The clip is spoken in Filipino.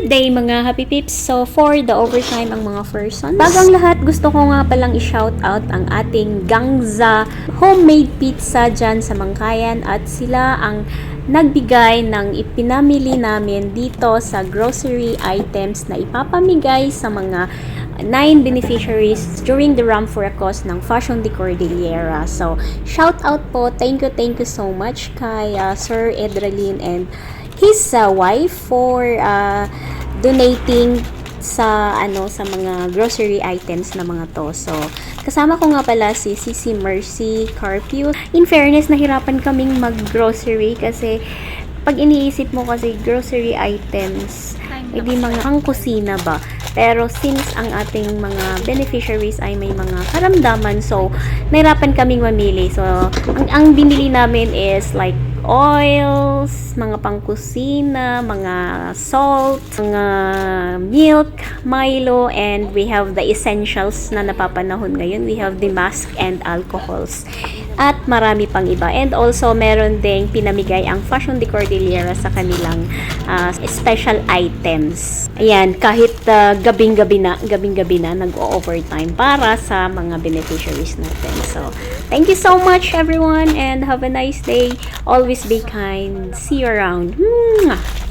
Good day mga Happy Pips! So for the overtime ang mga persons. Bago ang lahat, gusto ko nga palang i-shout out ang ating Gangza homemade pizza dyan sa Mangkayan at sila ang nagbigay ng ipinamili namin dito sa grocery items na ipapamigay sa mga 9 beneficiaries during the Ram for a Cause ng Fashion de Cordillera. So, shout out po. Thank you so much kay Sir Edralin and his wife for donating sa sa mga grocery items na mga to. So, kasama ko nga pala si Sisi Mercy Carpio. In fairness, nahirapan kaming mag-grocery kasi pag iniisip mo kasi grocery items, hindi mga pang-kusina ba? Pero since ang ating mga beneficiaries ay may mga karamdaman, so nahirapan kaming mamili. So, ang binili namin is like oils, mga pangkusina, mga salt, mga milk, Milo, and we have the essentials na napapanahon ngayon. We have the mask and alcohols. At marami pang iba. And also, meron ding pinamigay ang Fashion de Cordillera sa kanilang special items. Ayan, kahit gabing-gabi na nag-overtime para sa mga beneficiaries natin. So, thank you so much everyone and have a nice day. Always be kind. See you around. Mwah!